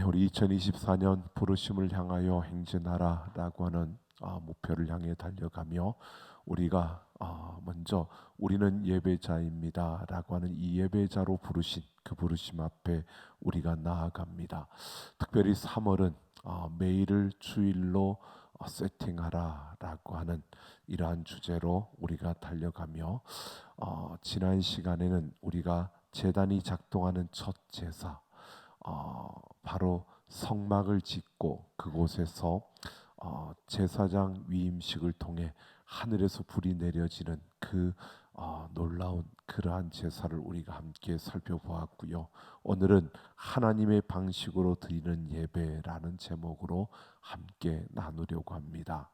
우리 2024년 부르심을 향하여 행진하라라고 하는 목표를 향해 달려가며 우리가 먼저 우리는 예배자입니다라고 하는 이 예배자로 부르신 그 부르심 앞에 우리가 나아갑니다. 특별히 3월은 매일을 주일로 세팅하라라고 하는 이러한 주제로 우리가 달려가며 지난 시간에는 우리가 제단이 작동하는 첫 제사 바로 성막을 짓고 그곳에서 제사장 위임식을 통해 하늘에서 불이 내려지는 그 놀라운 그러한 제사를 우리가 함께 살펴보았고요. 오늘은 하나님의 방식으로 드리는 예배라는 제목으로 함께 나누려고 합니다.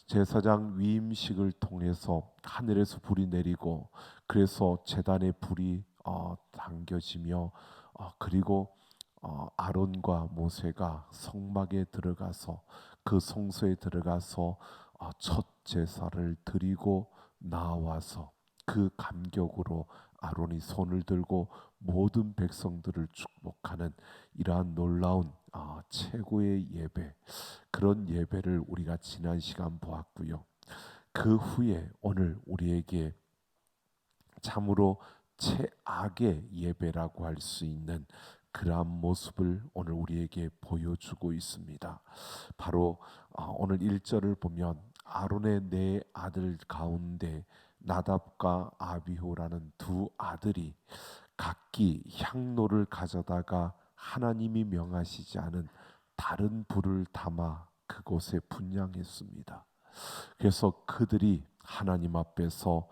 제사장 위임식을 통해서 하늘에서 불이 내리고 그래서 제단에 불이 당겨지며 그리고 아론과 모세가 성막에 들어가서 그 성소에 들어가서 첫 제사를 드리고 나와서 그 감격으로 아론이 손을 들고 모든 백성들을 축복하는 이러한 놀라운 최고의 예배, 그런 예배를 우리가 지난 시간 보았고요. 그 후에 오늘 우리에게 참으로 최악의 예배라고 할 수 있는 그러한 모습을 오늘 우리에게 보여주고 있습니다. 바로 오늘 1절을 보면 아론의 네 아들 가운데 나답과 아비후라는 두 아들이 각기 향로를 가져다가 하나님이 명하시지 않은 다른 불을 담아 그곳에 분향했습니다. 그래서 그들이 하나님 앞에서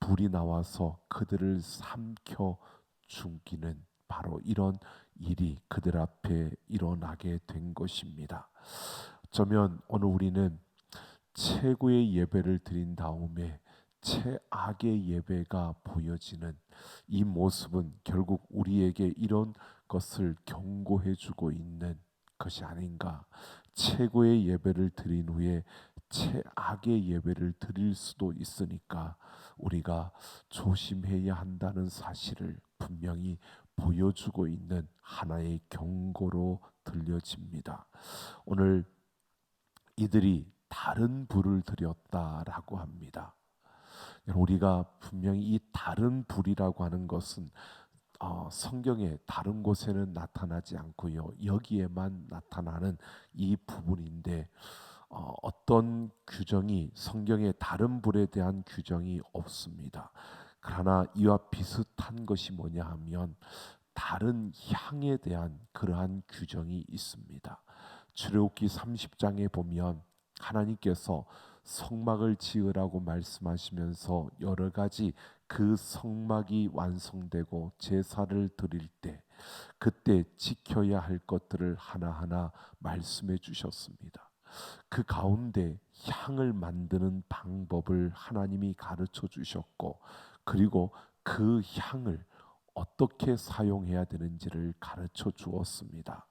불이 나와서 그들을 삼켜 죽이는 바로 이런 일이 그들 앞에 일어나게 된 것입니다. 어쩌면 오늘 우리는 최고의 예배를 드린 다음에 최악의 예배가 보여지는 이 모습은 결국 우리에게 이런 것을 경고해 주고 있는 것이 아닌가. 최고의 예배를 드린 후에 최악의 예배를 드릴 수도 있으니까 우리가 조심해야 한다는 사실을 분명히 보여주고 있는 하나의 경고로 들려집니다. 오늘 이들이 다른 불을 드렸다라고 합니다. 우리가 분명히 이 다른 불이라고 하는 것은 성경에 다른 곳에는 나타나지 않고요, 여기에만 나타나는 이 부분인데 어떤 규정이 성경에 다른 불에 대한 규정이 없습니다. 그러나 이와 비슷한 것이 뭐냐 하면 다른 향에 대한 그러한 규정이 있습니다. 출애굽기 30장에 보면 하나님께서 성막을 지으라고 말씀하시면서 여러 가지 그 성막이 완성되고 제사를 드릴 때 그때 지켜야 할 것들을 하나하나 말씀해 주셨습니다. 그 가운데 향을 만드는 방법을 하나님이 가르쳐 주셨고 그리고 그 향을 어떻게 사용해야 되는지를 가르쳐 주었습니다.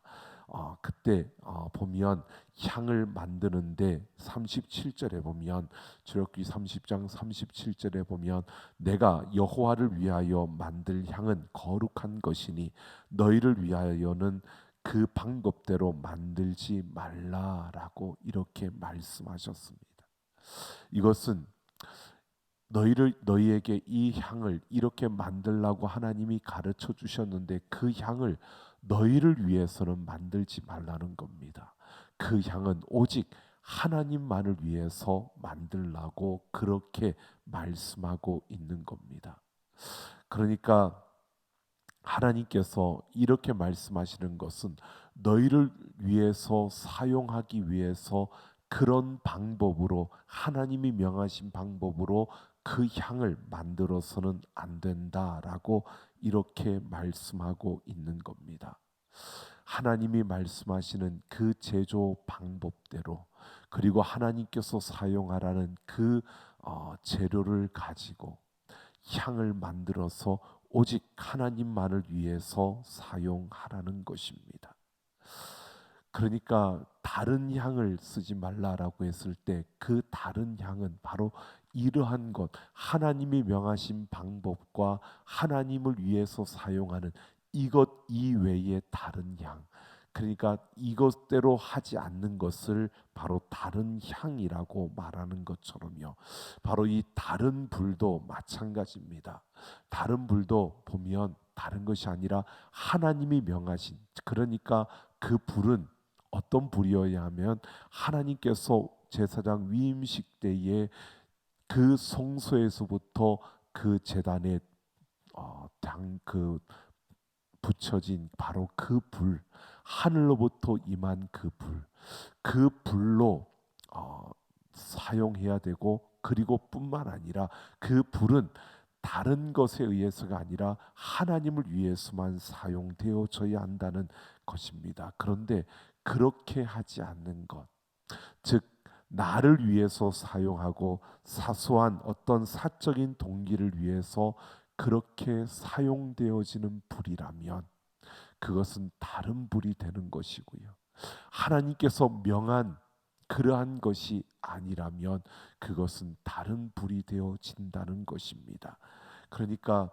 그때 보면 향을 만드는데 37절에 보면 출애굽기 30장 37절에 보면 내가 여호와를 위하여 만들 향은 거룩한 것이니 너희를 위하여는 그 방법대로 만들지 말라라고 이렇게 말씀하셨습니다. 이것은 너희에게 이 향을 이렇게 만들라고 하나님이 가르쳐 주셨는데 그 향을 너희를 위해서는 만들지 말라는 겁니다. 그 향은 오직 하나님만을 위해서 만들라고 그렇게 말씀하고 있는 겁니다. 그러니까 하나님께서 이렇게 말씀하시는 것은 너희를 위해서 사용하기 위해서 그런 방법으로 하나님이 명하신 방법으로 그 향을 만들어서는 안 된다라고 이렇게 말씀하고 있는 겁니다. 하나님이 말씀하시는 그 제조 방법대로 그리고 하나님께서 사용하라는 그 재료를 가지고 향을 만들어서 오직 하나님만을 위해서 사용하라는 것입니다. 그러니까 다른 향을 쓰지 말라라고 했을 때 그 다른 향은 바로 이러한 것, 하나님이 명하신 방법과 하나님을 위해서 사용하는 이것 이외의 다른 향, 그러니까 이것대로 하지 않는 것을 바로 다른 향이라고 말하는 것처럼요. 바로 이 다른 불도 마찬가지입니다. 다른 불도 보면 다른 것이 아니라 하나님이 명하신, 그러니까 그 불은 어떤 불이어야 하면 하나님께서 제사장 위임식 때에 그 성소에서부터 그 제단에 그 붙여진 바로 그 불, 하늘로부터 임한 그 불, 그 불로 사용해야 되고, 그리고 뿐만 아니라 그 불은 다른 것에 의해서가 아니라 하나님을 위해서만 사용되어져야 한다는 것입니다. 그런데 그렇게 하지 않는 것, 즉 나를 위해서 사용하고 사소한 어떤 사적인 동기를 위해서 그렇게 사용되어지는 불이라면 그것은 다른 불이 되는 것이고요. 하나님께서 명한 그러한 것이 아니라면 그것은 다른 불이 되어진다는 것입니다. 그러니까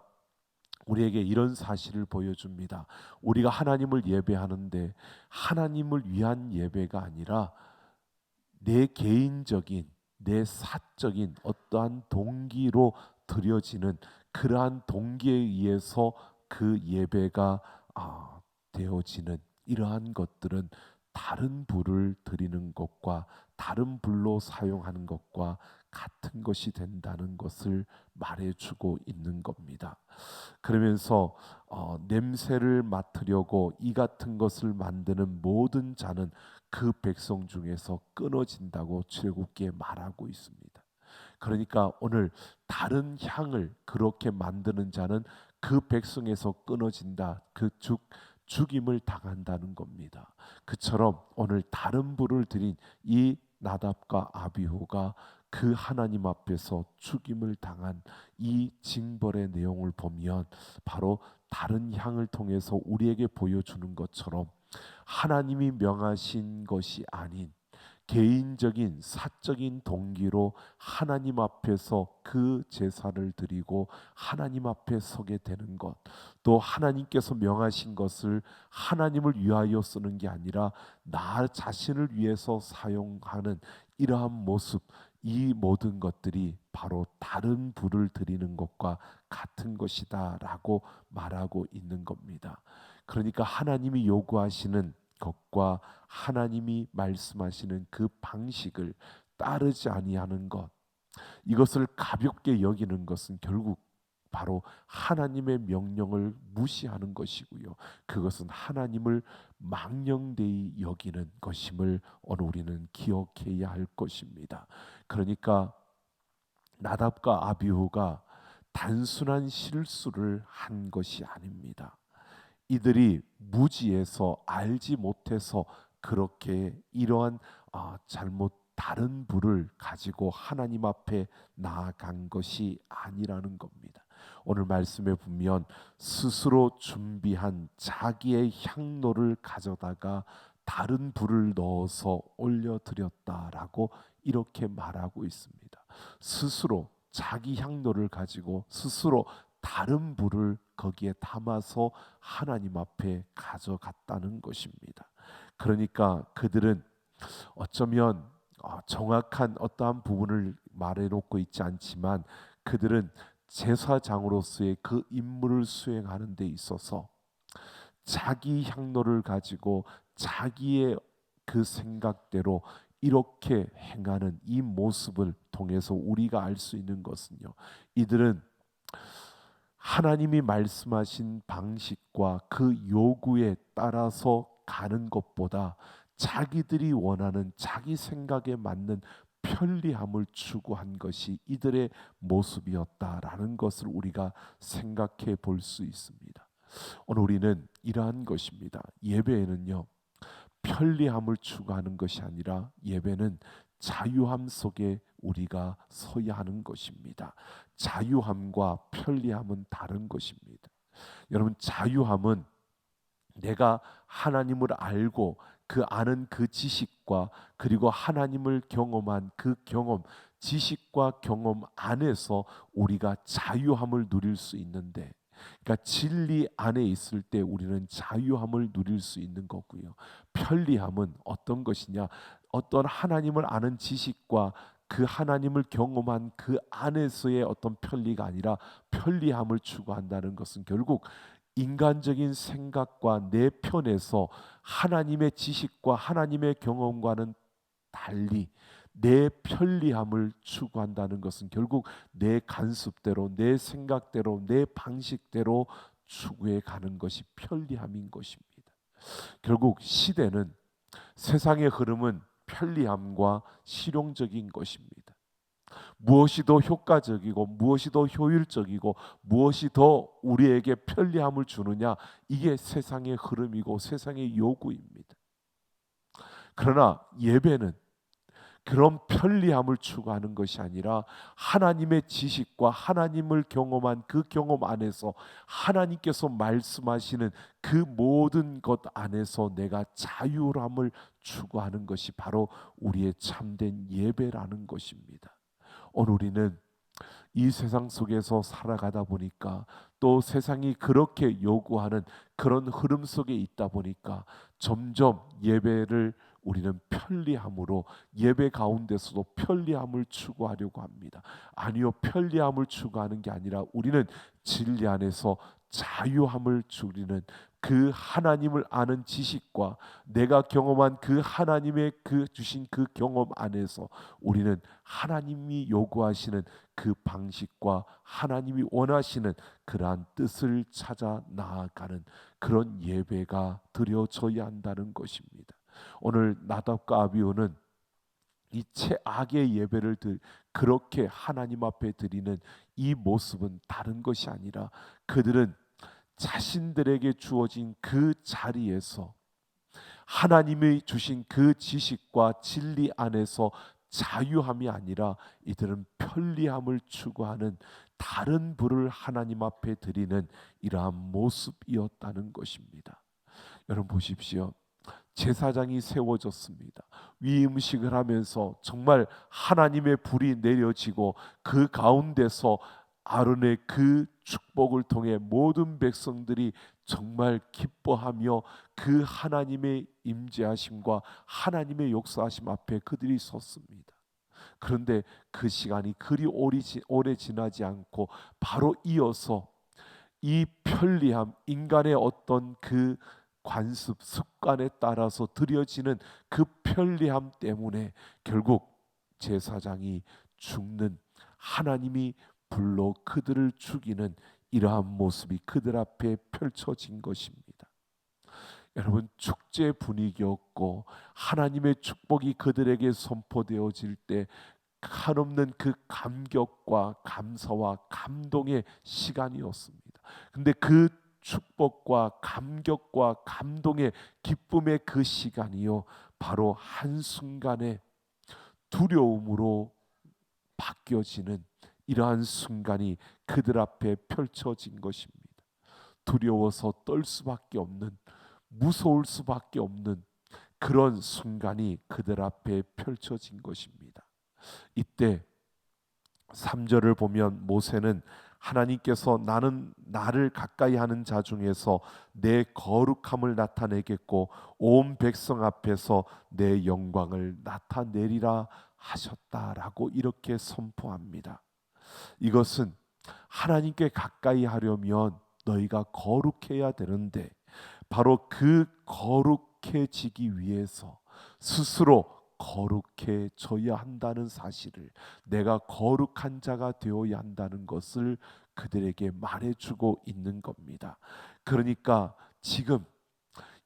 우리에게 이런 사실을 보여줍니다. 우리가 하나님을 예배하는데 하나님을 위한 예배가 아니라 내 개인적인, 내 사적인 어떠한 동기로 드려지는 그러한 동기에 의해서 그 예배가 되어지는 이러한 것들은 다른 불을 드리는 것과 다른 불로 사용하는 것과 같은 것이 된다는 것을 말해주고 있는 겁니다. 그러면서 냄새를 맡으려고 이 같은 것을 만드는 모든 자는 그 백성 중에서 끊어진다고 출애굽기에 말하고 있습니다. 그러니까 오늘 다른 향을 그렇게 만드는 자는 그 백성에서 끊어진다. 그 죽임을 당한다는 겁니다. 그처럼 오늘 다른 불을 드린 이 나답과 아비후가 그 하나님 앞에서 죽임을 당한 이 징벌의 내용을 보면 바로 다른 향을 통해서 우리에게 보여주는 것처럼 하나님이 명하신 것이 아닌 개인적인 사적인 동기로 하나님 앞에서 그 제사를 드리고 하나님 앞에 서게 되는 것, 또 하나님께서 명하신 것을 하나님을 위하여 쓰는 게 아니라 나 자신을 위해서 사용하는 이러한 모습, 이 모든 것들이 바로 다른 불을 드리는 것과 같은 것이다라고 말하고 있는 겁니다. 그러니까 하나님이 요구하시는 것과 하나님이 말씀하시는 그 방식을 따르지 아니하는 것, 이것을 가볍게 여기는 것은 결국 바로 하나님의 명령을 무시하는 것이고요. 그것은 하나님을 망령되이 여기는 것임을 오늘 우리는 기억해야 할 것입니다. 그러니까 나답과 아비후가 단순한 실수를 한 것이 아닙니다. 이들이 무지해서 알지 못해서 그렇게 이러한 잘못 다른 불을 가지고 하나님 앞에 나아간 것이 아니라는 겁니다. 오늘 말씀에 보면 스스로 준비한 자기의 향로를 가져다가 다른 불을 넣어서 올려드렸다라고 이렇게 말하고 있습니다. 스스로 자기 향로를 가지고 스스로 다른 불을 거기에 담아서 하나님 앞에 가져갔다는 것입니다. 그러니까 그들은 어쩌면 정확한 어떠한 부분을 말해놓고 있지 않지만 그들은 제사장으로서의 그 임무를 수행하는 데 있어서 자기 향로를 가지고 자기의 그 생각대로 이렇게 행하는 이 모습을 통해서 우리가 알 수 있는 것은요, 이들은 하나님이 말씀하신 방식과 그 요구에 따라서 가는 것보다 자기들이 원하는 자기 생각에 맞는 편리함을 추구한 것이 이들의 모습이었다라는 것을 우리가 생각해 볼 수 있습니다. 오늘 우리는 이러한 것입니다. 예배에는요, 편리함을 추구하는 것이 아니라 예배는 자유함 속에 우리가 서야 하는 것입니다. 자유함과 편리함은 다른 것입니다. 여러분, 자유함은 내가 하나님을 알고 그 아는 그 지식과 그리고 하나님을 경험한 그 경험, 지식과 경험 안에서 우리가 자유함을 누릴 수 있는데, 그러니까 진리 안에 있을 때 우리는 자유함을 누릴 수 있는 거고요. 편리함은 어떤 것이냐? 어떤 하나님을 아는 지식과 그 하나님을 경험한 그 안에서의 어떤 편리가 아니라, 편리함을 추구한다는 것은 결국 인간적인 생각과 내 편에서 하나님의 지식과 하나님의 경험과는 달리 내 편리함을 추구한다는 것은 결국 내 간습대로, 내 생각대로, 내 방식대로 추구해 가는 것이 편리함인 것입니다. 결국 시대는, 세상의 흐름은 편리함과 실용적인 것입니다. 무엇이 더 효과적이고 무엇이 더 효율적이고 무엇이 더 우리에게 편리함을 주느냐, 이게 세상의 흐름이고 세상의 요구입니다. 그러나 예배는 그런 편리함을 추구하는 것이 아니라 하나님의 지식과 하나님을 경험한 그 경험 안에서 하나님께서 말씀하시는 그 모든 것 안에서 내가 자유함을 추구하는 것이 바로 우리의 참된 예배라는 것입니다. 오늘 우리는 이 세상 속에서 살아가다 보니까, 또 세상이 그렇게 요구하는 그런 흐름 속에 있다 보니까 점점 예배를 우리는 편리함으로, 예배 가운데서도 편리함을 추구하려고 합니다. 아니요, 편리함을 추구하는 게 아니라 우리는 진리 안에서 자유함을 누리는, 그 하나님을 아는 지식과 내가 경험한 그 하나님의 그 주신 그 경험 안에서 우리는 하나님이 요구하시는 그 방식과 하나님이 원하시는 그러한 뜻을 찾아 나아가는 그런 예배가 드려져야 한다는 것입니다. 오늘 나답과 아비후는 이 최악의 예배를 그렇게 하나님 앞에 드리는 이 모습은 다른 것이 아니라, 그들은 자신들에게 주어진 그 자리에서 하나님이 주신 그 지식과 진리 안에서 자유함이 아니라 이들은 편리함을 추구하는, 다른 부를 하나님 앞에 드리는 이러한 모습이었다는 것입니다. 여러분 보십시오. 제사장이 세워졌습니다. 위 음식을 하면서 정말 하나님의 불이 내려지고 그 가운데서 아론의 그 축복을 통해 모든 백성들이 정말 기뻐하며 그 하나님의 임재하심과 하나님의 역사하심 앞에 그들이 섰습니다. 그런데 그 시간이 그리 오래 지나지 않고 바로 이어서 이 편리함, 인간의 어떤 그 관습, 습관에 따라서 드려지는 그 편리함 때문에 결국 제사장이 죽는, 하나님이 불로 그들을 죽이는 이러한 모습이 그들 앞에 펼쳐진 것입니다. 여러분, 축제 분위기였고 하나님의 축복이 그들에게 선포되어질 때 한없는 그 감격과 감사와 감동의 시간이었습니다. 근데 그 축복과 감격과 감동의 기쁨의 그 시간이요, 바로 한순간에 두려움으로 바뀌어지는 이러한 순간이 그들 앞에 펼쳐진 것입니다. 두려워서 떨 수밖에 없는, 무서울 수밖에 없는 그런 순간이 그들 앞에 펼쳐진 것입니다. 이때 3절을 보면 모세는 하나님께서 나는 나를 가까이 하는 자 중에서 내 거룩함을 나타내겠고 온 백성 앞에서 내 영광을 나타내리라 하셨다라고 이렇게 선포합니다. 이것은 하나님께 가까이 하려면 너희가 거룩해야 되는데, 바로 그 거룩해지기 위해서 스스로 거룩해져야 한다는 사실을, 내가 거룩한 자가 되어야 한다는 것을 그들에게 말해주고 있는 겁니다. 그러니까 지금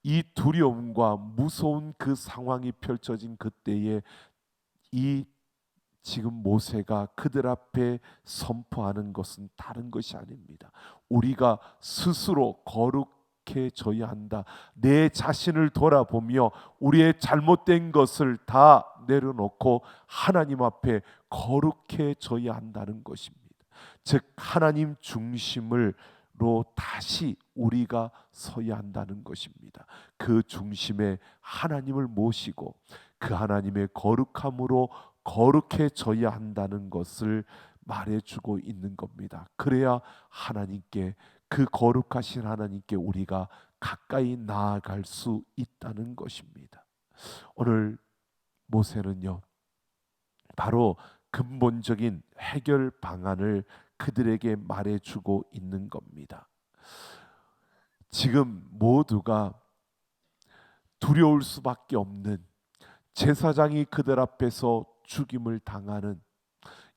이 두려움과 무서운 그 상황이 펼쳐진 그때에 이 지금 모세가 그들 앞에 선포하는 것은 다른 것이 아닙니다. 우리가 스스로 거룩해져야 한다. 내 자신을 돌아보며 우리의 잘못된 것을 다 내려놓고 하나님 앞에 거룩해져야 한다는 것입니다. 즉 하나님 중심으로 다시 우리가 서야 한다는 것입니다. 그 중심에 하나님을 모시고 그 하나님의 거룩함으로 거룩해져야 한다는 것을 말해주고 있는 겁니다. 그래야 하나님께 그 거룩하신 하나님께 우리가 가까이 나아갈 수 있다는 것입니다. 오늘 모세는요, 바로 근본적인 해결 방안을 그들에게 말해주고 있는 겁니다. 지금 모두가 두려울 수밖에 없는, 제사장이 그들 앞에서 죽임을 당하는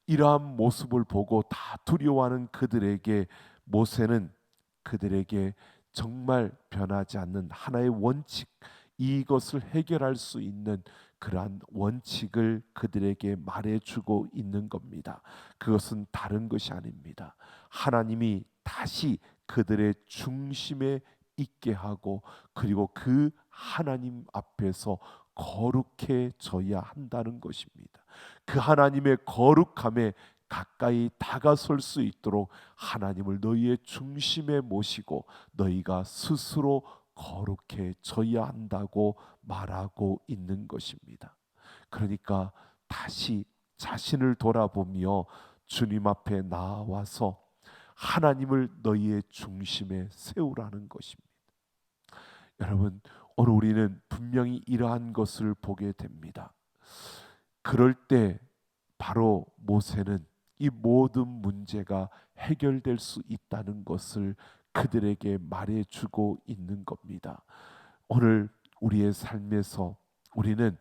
이러한 모습을 보고 다 두려워하는 그들에게 모세는 그들에게 정말 변하지 않는 하나의 원칙, 이것을 해결할 수 있는 그러한 원칙을 그들에게 말해주고 있는 겁니다. 그것은 다른 것이 아닙니다. 하나님이 다시 그들의 중심에 있게 하고, 그리고 그 하나님 앞에서 거룩해져야 한다는 것입니다. 그 하나님의 거룩함에 가까이 다가설 수 있도록 하나님을 너희의 중심에 모시고 너희가 스스로 거룩해져야 한다고 말하고 있는 것입니다. 그러니까 다시 자신을 돌아보며 주님 앞에 나와서 하나님을 너희의 중심에 세우라는 것입니다. 여러분, 오늘 우리는 분명히 이러한 것을 보게 됩니다. 그럴 때 바로 모세는 이 모든 문제가 해결될 수 있다는 것을 그들에게 말해주고 있는 겁니다. 오늘 우리의 삶에서 우리는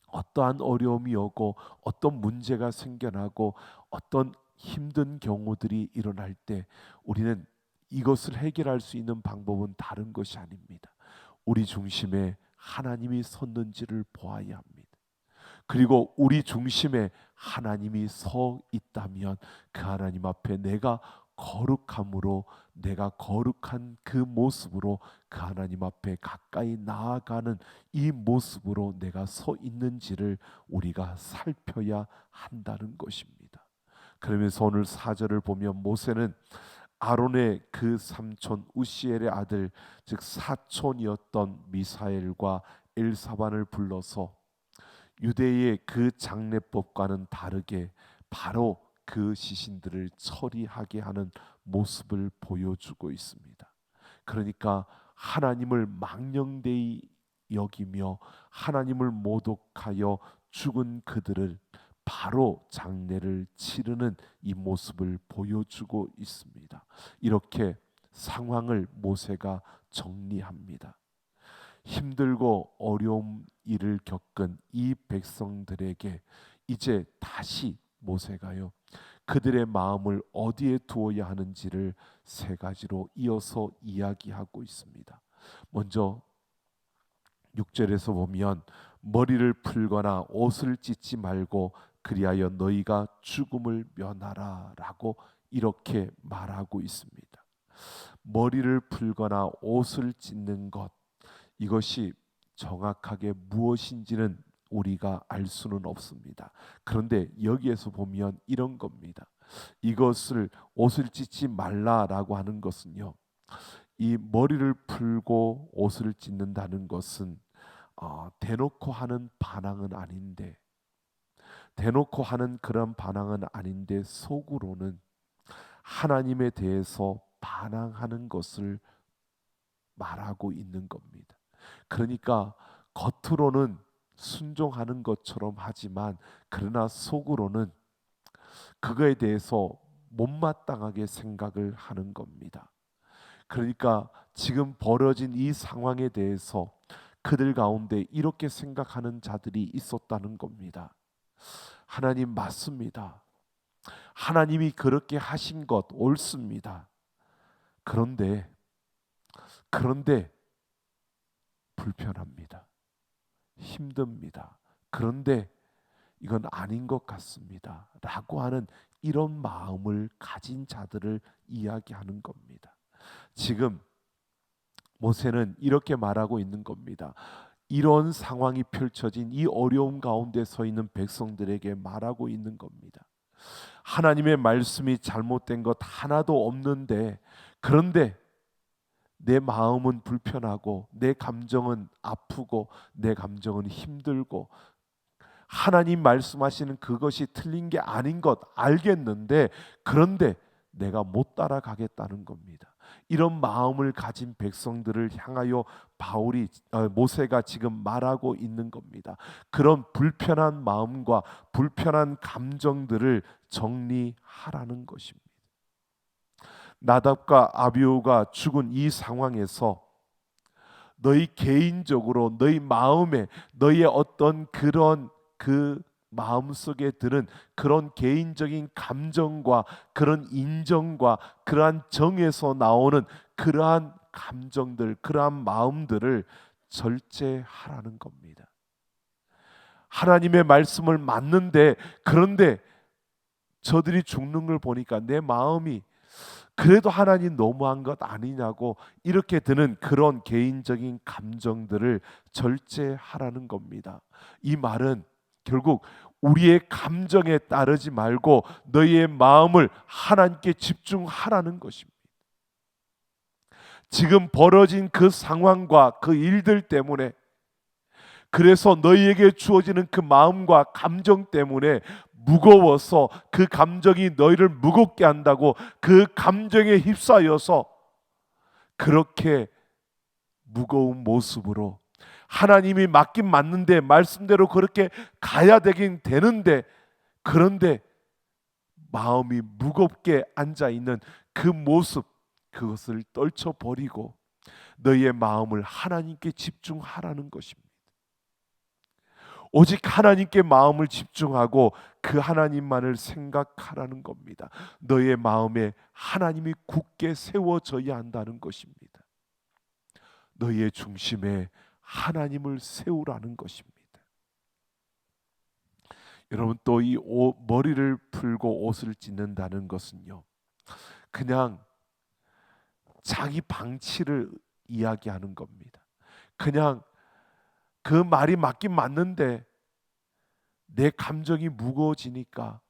어떠한 어려움이 오고 어떤 문제가 생겨나고 어떤 힘든 경우들이 일어날 때 우리는 이것을 해결할 수 있는 방법은 다른 것이 아닙니다. 우리 중심에 하나님이 섰는지를 보아야 합니다. 그리고 우리 중심에 하나님이 서 있다면 그 하나님 앞에 내가 거룩함으로, 내가 거룩한 그 모습으로 그 하나님 앞에 가까이 나아가는 이 모습으로 내가 서 있는지를 우리가 살펴야 한다는 것입니다. 그러면서 오늘 4절을 보면 모세는 아론의 그 삼촌 우시엘의 아들, 즉 사촌이었던 미사엘과 엘사반을 불러서 유대의 그 장례법과는 다르게 바로 그 시신들을 처리하게 하는 모습을 보여주고 있습니다. 그러니까 하나님을 망령되이 여기며 하나님을 모독하여 죽은 그들을 바로 장례를 치르는 이 모습을 보여주고 있습니다. 이렇게 상황을 모세가 정리합니다. 힘들고 어려운 일을 겪은 이 백성들에게 이제 다시 모세가요, 그들의 마음을 어디에 두어야 하는지를 세 가지로 이어서 이야기하고 있습니다. 먼저 6절에서 보면 머리를 풀거나 옷을 찢지 말고 그리하여 너희가 죽음을 면하라 라고 이렇게 말하고 있습니다. 머리를 풀거나 옷을 찢는 것, 이것이 정확하게 무엇인지는 우리가 알 수는 없습니다. 그런데 여기에서 보면 이런 겁니다. 이것을 옷을 찢지 말라라고 하는 것은요, 이 머리를 풀고 옷을 찢는다는 것은 대놓고 하는 반항은 아닌데, 대놓고 하는 그런 반항은 아닌데 속으로는 하나님에 대해서 반항하는 것을 말하고 있는 겁니다. 그러니까 겉으로는 순종하는 것처럼 하지만 그러나 속으로는 그거에 대해서 못마땅하게 생각을 하는 겁니다. 그러니까 지금 벌어진 이 상황에 대해서 그들 가운데 이렇게 생각하는 자들이 있었다는 겁니다. 하나님 맞습니다. 하나님이 그렇게 하신 것 옳습니다. 그런데 불편합니다. 힘듭니다. 그런데 이건 아닌 것 같습니다. 라고 하는 이런 마음을 가진 자들을 이야기하는 겁니다. 지금 모세는 이렇게 말하고 있는 겁니다. 이런 상황이 펼쳐진 이 어려움 가운데 서 있는 백성들에게 말하고 있는 겁니다. 하나님의 말씀이 잘못된 것 하나도 없는데, 그런데 내 마음은 불편하고 내 감정은 아프고 내 감정은 힘들고 하나님 말씀하시는 그것이 틀린 게 아닌 것 알겠는데, 그런데 내가 못 따라가겠다는 겁니다. 이런 마음을 가진 백성들을 향하여 모세가 지금 말하고 있는 겁니다. 그런 불편한 마음과 불편한 감정들을 정리하라는 것입니다. 나답과 아비후가 죽은 이 상황에서 너희 개인적으로 너희 마음에 너희의 어떤 그런 마음속에 드는 그런 개인적인 감정과 그런 인정과 그러한 정에서 나오는 그러한 감정들, 그러한 마음들을 절제하라는 겁니다. 하나님의 말씀을 맞는데, 그런데 저들이 죽는 걸 보니까 내 마음이 그래도 하나님 너무한 것 아니냐고 이렇게 드는 그런 개인적인 감정들을 절제하라는 겁니다. 이 말은 결국 우리의 감정에 따르지 말고 너희의 마음을 하나님께 집중하라는 것입니다. 지금 벌어진 그 상황과 그 일들 때문에, 그래서 너희에게 주어지는 그 마음과 감정 때문에 무거워서 그 감정이 너희를 무겁게 한다고 그 감정에 휩싸여서 그렇게 무거운 모습으로 하나님이 맞긴 맞는데 말씀대로 그렇게 가야 되긴 되는데, 그런데 마음이 무겁게 앉아 있는 그 모습, 그것을 떨쳐버리고 너희의 마음을 하나님께 집중하라는 것입니다. 오직 하나님께 마음을 집중하고 그 하나님만을 생각하라는 겁니다. 너의 마음에 하나님이 굳게 세워져야 한다는 것입니다. 너의 중심에 하나님을 세우라는 것입니다. 여러분, 또 이 머리를 풀고 옷을 찢는다는 것은요, 그냥 자기 방치를 이야기하는 겁니다. 그냥 그 말이 맞긴 맞는데 내 감정이 무거워지니까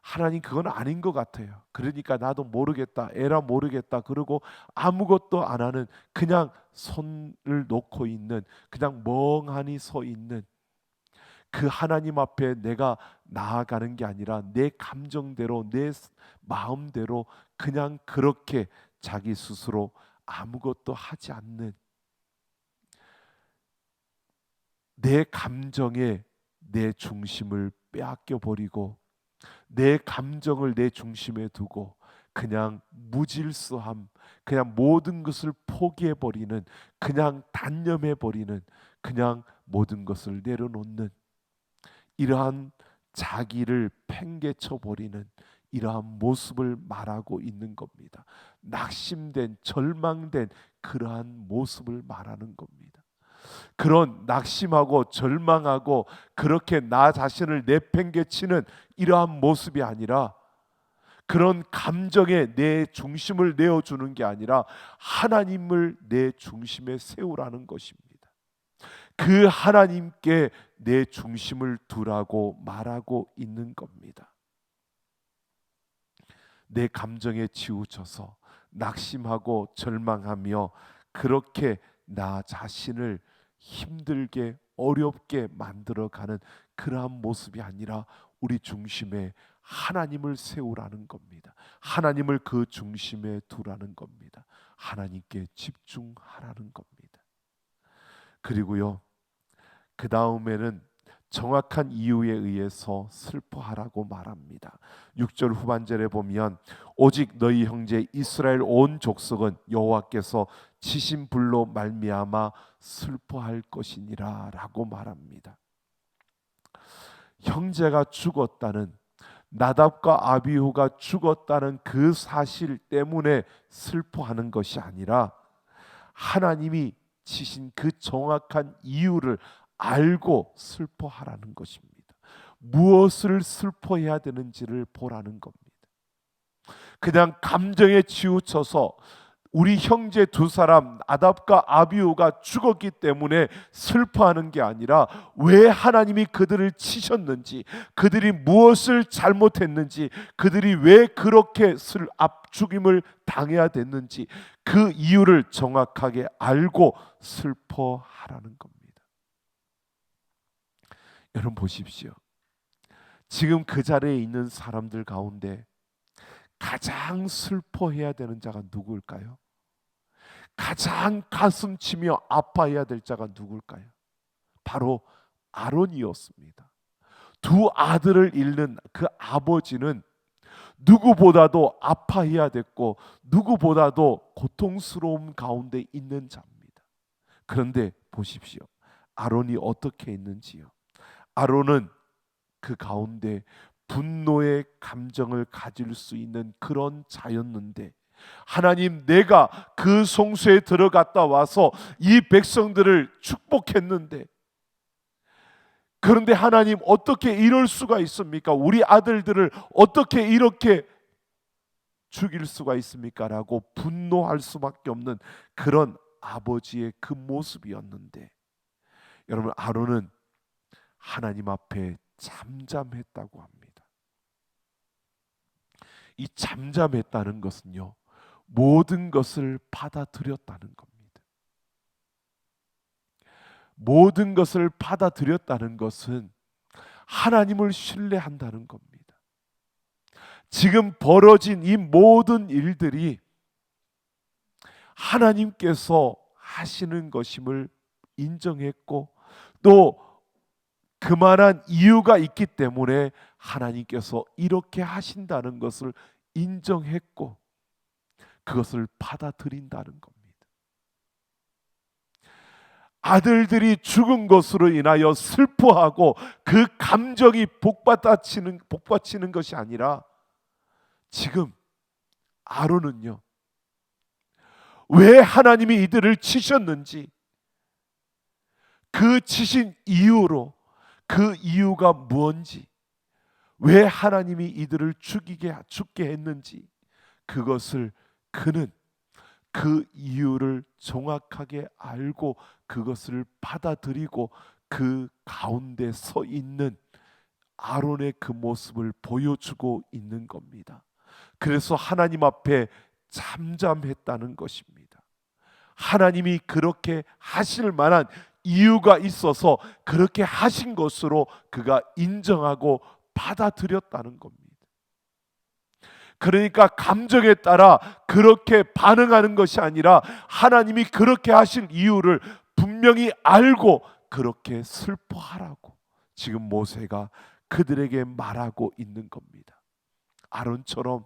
하나님 그건 아닌 것 같아요. 그러니까 나도 모르겠다, 에라 모르겠다, 그러고 아무것도 안 하는, 그냥 손을 놓고 있는, 그냥 멍하니 서 있는 그 하나님 앞에 내가 나아가는 게 아니라 내 감정대로 내 마음대로 그냥 그렇게 자기 스스로 아무것도 하지 않는, 내 감정에 내 중심을 빼앗겨 버리고 내 감정을 내 중심에 두고 그냥 무질서함, 그냥 모든 것을 포기해 버리는, 그냥 단념해 버리는, 그냥 모든 것을 내려놓는, 이러한 자기를 팽개쳐 버리는 이러한 모습을 말하고 있는 겁니다. 낙심된, 절망된 그러한 모습을 말하는 겁니다. 그런 낙심하고 절망하고 그렇게 나 자신을 내팽개치는 이러한 모습이 아니라, 그런 감정에 내 중심을 내어주는 게 아니라 하나님을 내 중심에 세우라는 것입니다. 그 하나님께 내 중심을 두라고 말하고 있는 겁니다. 내 감정에 치우쳐서 낙심하고 절망하며 그렇게 나 자신을 힘들게 어렵게 만들어가는 그러한 모습이 아니라 우리 중심에 하나님을 세우라는 겁니다. 하나님을 그 중심에 두라는 겁니다. 하나님께 집중하라는 겁니다. 그리고요, 그 다음에는 정확한 이유에 의해서 슬퍼하라고 말합니다. 6절 후반절에 보면 오직 너희 형제 이스라엘 온 족속은 여호와께서 치신 불로 말미암아 슬퍼할 것이니라 라고 말합니다. 형제가 죽었다는, 나답과 아비후가 죽었다는 그 사실 때문에 슬퍼하는 것이 아니라 하나님이 치신 그 정확한 이유를 알고 슬퍼하라는 것입니다. 무엇을 슬퍼해야 되는지를 보라는 겁니다. 그냥 감정에 치우쳐서 우리 형제 두 사람 나답과 아비후가 죽었기 때문에 슬퍼하는 게 아니라 왜 하나님이 그들을 치셨는지, 그들이 무엇을 잘못했는지, 그들이 왜 그렇게 죽임을 당해야 됐는지 그 이유를 정확하게 알고 슬퍼하라는 겁니다. 여러분 보십시오. 지금 그 자리에 있는 사람들 가운데 가장 슬퍼해야 되는 자가 누구일까요? 가장 가슴 치며 아파해야 될 자가 누구일까요? 바로 아론이었습니다. 두 아들을 잃는 그 아버지는 누구보다도 아파해야 됐고 누구보다도 고통스러움 가운데 있는 자입니다. 그런데 보십시오. 아론이 어떻게 했는지요. 아론은 그 가운데 분노의 감정을 가질 수 있는 그런 자였는데, 하나님, 내가 그 성소에 들어갔다 와서 이 백성들을 축복했는데, 그런데 하나님, 어떻게 이럴 수가 있습니까? 우리 아들들을 어떻게 이렇게 죽일 수가 있습니까? 라고 분노할 수밖에 없는 그런 아버지의 그 모습이었는데, 여러분, 아론은 하나님 앞에 잠잠했다고 합니다. 이 잠잠했다는 것은요, 모든 것을 받아들였다는 겁니다. 모든 것을 받아들였다는 것은 하나님을 신뢰한다는 겁니다. 지금 벌어진 이 모든 일들이 하나님께서 하시는 것임을 인정했고, 또 그만한 이유가 있기 때문에 하나님께서 이렇게 하신다는 것을 인정했고, 그것을 받아들인다는 겁니다. 아들들이 죽은 것으로 인하여 슬퍼하고 그 감정이 복받치는 것이 아니라, 지금 아론은요, 왜 하나님이 이들을 치셨는지, 그 치신 이유로, 그 이유가 무엇인지, 왜 하나님이 이들을 죽게 했는지, 그것을 그는 그 이유를 정확하게 알고 그것을 받아들이고 그 가운데 서 있는 아론의 그 모습을 보여주고 있는 겁니다. 그래서 하나님 앞에 잠잠했다는 것입니다. 하나님이 그렇게 하실 만한 이유가 있어서 그렇게 하신 것으로 그가 인정하고 받아들였다는 겁니다. 그러니까 감정에 따라 그렇게 반응하는 것이 아니라, 하나님이 그렇게 하실 이유를 분명히 알고 그렇게 슬퍼하라고 지금 모세가 그들에게 말하고 있는 겁니다. 아론처럼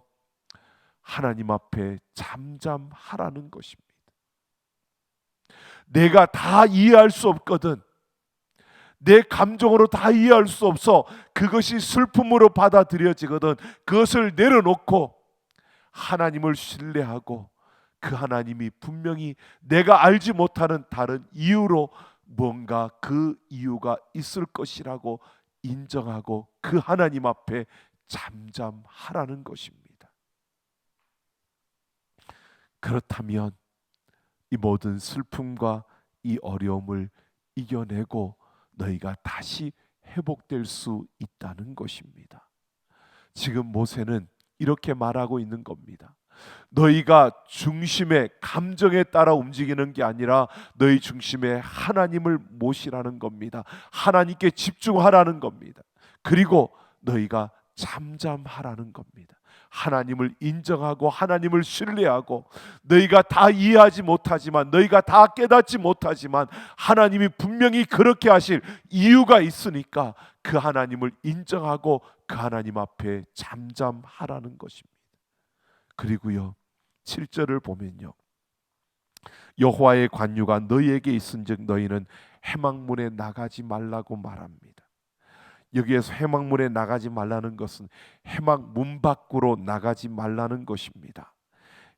하나님 앞에 잠잠하라는 것입니다. 내가 다 이해할 수 없거든, 내 감정으로 다 이해할 수 없어, 그것이 슬픔으로 받아들여지거든, 그것을 내려놓고 하나님을 신뢰하고 그 하나님이 분명히 내가 알지 못하는 다른 이유로 뭔가 그 이유가 있을 것이라고 인정하고 그 하나님 앞에 잠잠하라는 것입니다. 그렇다면 이 모든 슬픔과 이 어려움을 이겨내고 너희가 다시 회복될 수 있다는 것입니다. 지금 모세는 이렇게 말하고 있는 겁니다. 너희가 중심의 감정에 따라 움직이는 게 아니라 너희 중심에 하나님을 모시라는 겁니다. 하나님께 집중하라는 겁니다. 그리고 너희가 잠잠하라는 겁니다. 하나님을 인정하고 하나님을 신뢰하고, 너희가 다 이해하지 못하지만, 너희가 다 깨닫지 못하지만 하나님이 분명히 그렇게 하실 이유가 있으니까 그 하나님을 인정하고 그 하나님 앞에 잠잠하라는 것입니다. 그리고요, 7절을 보면요, 여호와의 관유가 너희에게 있은즉 너희는 회막문에 나가지 말라고 말합니다. 여기에서 회막문에 나가지 말라는 것은 회막 문 밖으로 나가지 말라는 것입니다.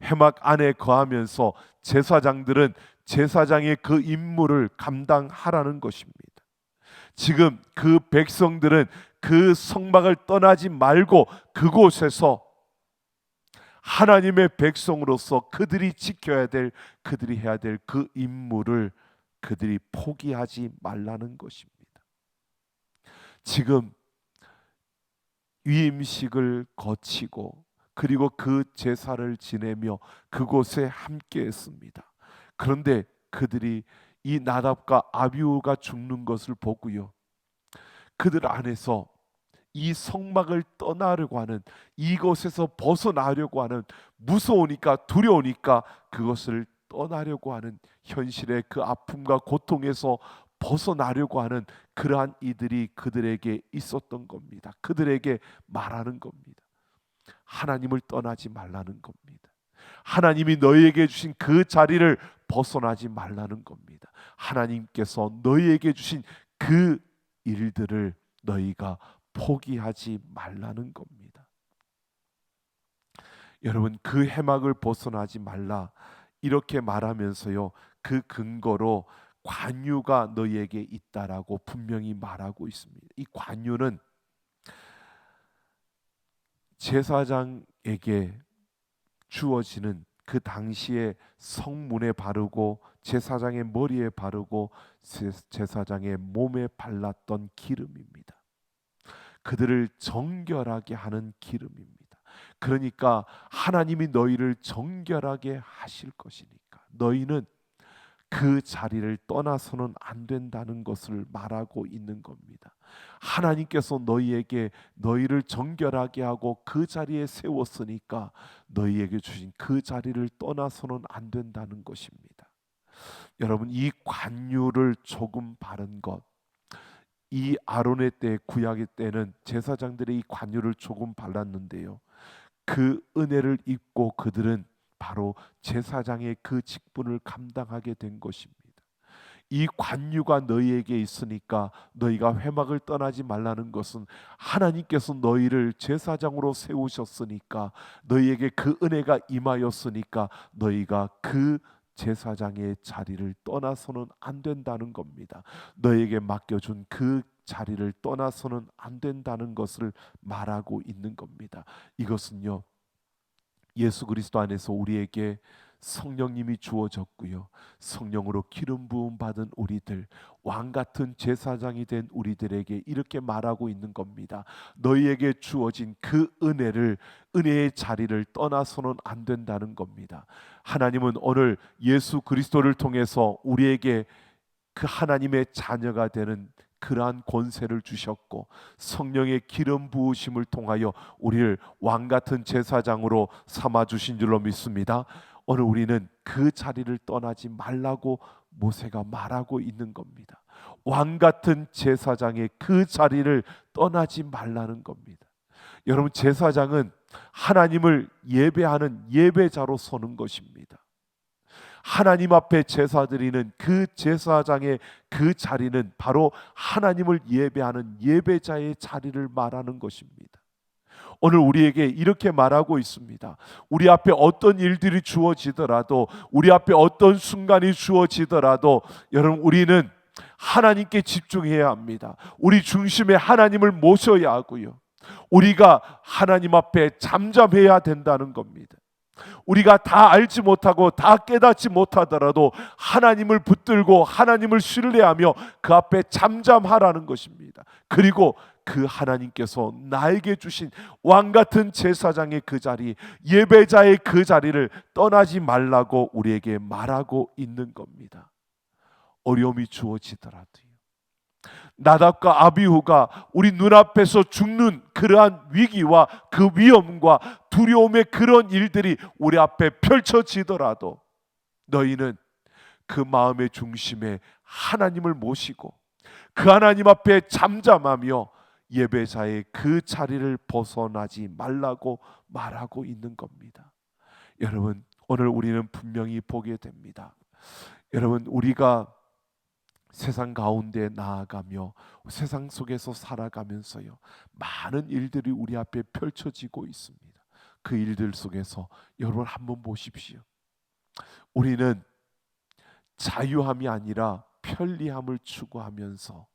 회막 안에 거하면서 제사장들은 제사장의 그 임무를 감당하라는 것입니다. 지금 그 백성들은 그 성막을 떠나지 말고 그곳에서 하나님의 백성으로서 그들이 지켜야 될, 그들이 해야 될 그 임무를 그들이 포기하지 말라는 것입니다. 지금 위임식을 거치고 그리고 그 제사를 지내며 그곳에 함께 했습니다. 그런데 그들이 이 나답과 아비후가 죽는 것을 보고요, 그들 안에서 이 성막을 떠나려고 하는, 이곳에서 벗어나려고 하는, 무서우니까 두려우니까 그것을 떠나려고 하는, 현실의 그 아픔과 고통에서 벗어나려고 하는 그러한 이들이 그들에게 있었던 겁니다. 그들에게 말하는 겁니다. 하나님을 떠나지 말라는 겁니다. 하나님이 너희에게 주신 그 자리를 벗어나지 말라는 겁니다. 하나님께서 너희에게 주신 그 일들을 너희가 포기하지 말라는 겁니다. 여러분, 그 해막을 벗어나지 말라 이렇게 말하면서요, 그 근거로 관유가 너희에게 있다라고 분명히 말하고 있습니다. 이 관유는 제사장에게 주어지는, 그 당시에 성문에 바르고 제사장의 머리에 바르고 제사장의 몸에 발랐던 기름입니다. 그들을 정결하게 하는 기름입니다. 그러니까 하나님이 너희를 정결하게 하실 것이니까 너희는 그 자리를 떠나서는 안 된다는 것을 말하고 있는 겁니다. 하나님께서 너희에게 너희를 정결하게 하고 그 자리에 세웠으니까 너희에게 주신 그 자리를 떠나서는 안 된다는 것입니다. 여러분, 이 관유를 조금 바른 것, 이 아론의 때, 구약의 때는 제사장들의 이 관유를 조금 발랐는데요, 그 은혜를 입고 그들은 바로 제사장의 그 직분을 감당하게 된 것입니다. 이 관유가 너희에게 있으니까 너희가 회막을 떠나지 말라는 것은, 하나님께서 너희를 제사장으로 세우셨으니까, 너희에게 그 은혜가 임하였으니까 너희가 그 제사장의 자리를 떠나서는 안 된다는 겁니다. 너희에게 맡겨준 그 자리를 떠나서는 안 된다는 것을 말하고 있는 겁니다. 이것은요, 예수 그리스도 안에서 우리에게 성령님이 주어졌고요, 성령으로 기름 부음 받은 우리들, 왕 같은 제사장이 된 우리들에게 이렇게 말하고 있는 겁니다. 너희에게 주어진 그 은혜를, 은혜의 자리를 떠나서는 안 된다는 겁니다. 하나님은 오늘 예수 그리스도를 통해서 우리에게 그 하나님의 자녀가 되는 그러한 권세를 주셨고, 성령의 기름 부으심을 통하여 우리를 왕 같은 제사장으로 삼아 주신 줄로 믿습니다. 오늘 우리는 그 자리를 떠나지 말라고 모세가 말하고 있는 겁니다. 왕 같은 제사장의 그 자리를 떠나지 말라는 겁니다. 여러분, 제사장은 하나님을 예배하는 예배자로 서는 것입니다. 하나님 앞에 제사 드리는 그 제사장의 그 자리는 바로 하나님을 예배하는 예배자의 자리를 말하는 것입니다. 오늘 우리에게 이렇게 말하고 있습니다. 우리 앞에 어떤 일들이 주어지더라도, 우리 앞에 어떤 순간이 주어지더라도, 여러분, 우리는 하나님께 집중해야 합니다. 우리 중심에 하나님을 모셔야 하고요, 우리가 하나님 앞에 잠잠해야 된다는 겁니다. 우리가 다 알지 못하고 다 깨닫지 못하더라도 하나님을 붙들고 하나님을 신뢰하며 그 앞에 잠잠하라는 것입니다. 그리고 그 하나님께서 나에게 주신 왕 같은 제사장의 그 자리, 예배자의 그 자리를 떠나지 말라고 우리에게 말하고 있는 겁니다. 어려움이 주어지더라도요, 나답과 아비후가 우리 눈앞에서 죽는 그러한 위기와 그 위험과 두려움의 그런 일들이 우리 앞에 펼쳐지더라도 너희는 그 마음의 중심에 하나님을 모시고 그 하나님 앞에 잠잠하며 예배자의 그 자리를 벗어나지 말라고 말하고 있는 겁니다. 여러분, 오늘 우리는 분명히 보게 됩니다. 여러분, 우리가 세상 가운데 나아가며 세상 속에서 살아가면서요, 많은 일들이 우리 앞에 펼쳐지고 있습니다. 그 일들 속에서 여러분 한번 보십시오. 우리는 자유함이 아니라 편리함을 추구하면서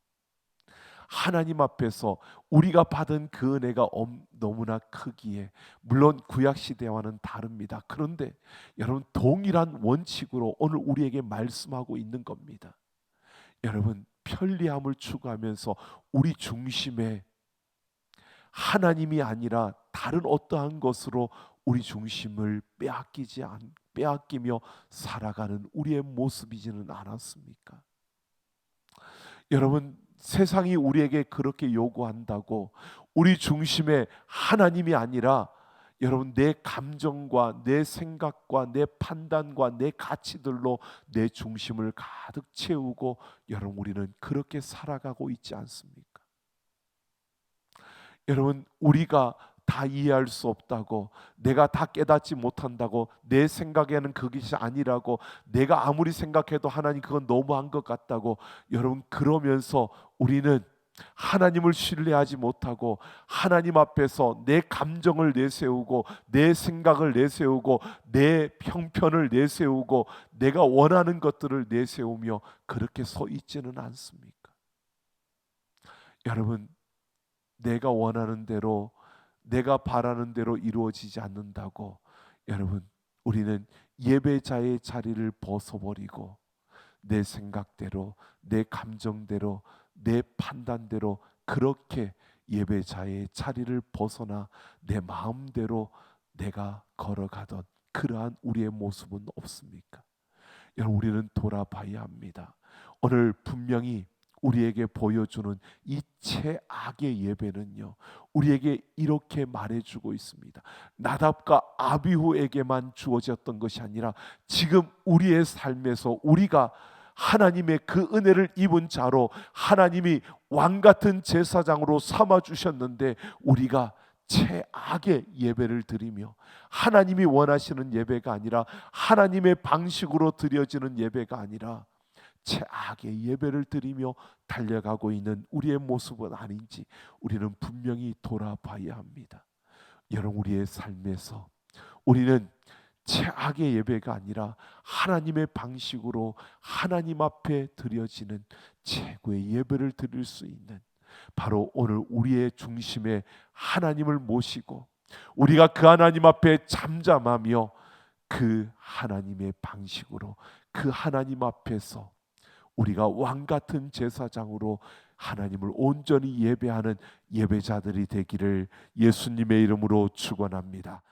하나님 앞에서 우리가 받은 그 은혜가 너무나 크기에, 물론 구약 시대와는 다릅니다. 그런데 여러분, 동일한 원칙으로 오늘 우리에게 말씀하고 있는 겁니다. 여러분, 편리함을 추구하면서 우리 중심에 하나님이 아니라 다른 어떠한 것으로 우리 중심을 빼앗기며 살아가는 우리의 모습이지는 않았습니까? 여러분, 세상이 우리에게 그렇게 요구한다고 우리 중심에 하나님이 아니라 여러분 내 감정과 내 생각과 내 판단과 내 가치들로 내 중심을 가득 채우고 여러분 우리는 그렇게 살아가고 있지 않습니까? 여러분 우리가 다 이해할 수 없다고, 내가 다 깨닫지 못한다고, 내 생각에는 그것이 아니라고, 내가 아무리 생각해도 하나님 그건 너무한 것 같다고, 여러분 그러면서 우리는 하나님을 신뢰하지 못하고 하나님 앞에서 내 감정을 내세우고 내 생각을 내세우고 내 형편을 내세우고 내가 원하는 것들을 내세우며 그렇게 서 있지는 않습니까? 여러분 내가 원하는 대로 내가 바라는 대로 이루어지지 않는다고 여러분 우리는 예배자의 자리를 벗어버리고 내 생각대로 내 감정대로 내 판단대로 그렇게 예배자의 자리를 벗어나 내 마음대로 내가 걸어가던 그러한 우리의 모습은 없습니까? 여러분 우리는 돌아봐야 합니다. 오늘 분명히 우리에게 보여주는 이 최악의 예배는요 우리에게 이렇게 말해주고 있습니다. 나답과 아비후에게만 주어졌던 것이 아니라 지금 우리의 삶에서 우리가 하나님의 그 은혜를 입은 자로 하나님이 왕같은 제사장으로 삼아주셨는데 우리가 최악의 예배를 드리며 하나님이 원하시는 예배가 아니라 하나님의 방식으로 드려지는 예배가 아니라 최악의 예배를 드리며 달려가고 있는 우리의 모습은 아닌지 우리는 분명히 돌아봐야 합니다. 여러분 우리의 삶에서 우리는 최악의 예배가 아니라 하나님의 방식으로 하나님 앞에 드려지는 최고의 예배를 드릴 수 있는 바로 오늘 우리의 중심에 하나님을 모시고 우리가 그 하나님 앞에 잠잠하며 그 하나님의 방식으로 그 하나님 앞에서 우리가 왕같은 제사장으로 하나님을 온전히 예배하는 예배자들이 되기를 예수님의 이름으로 축원합니다.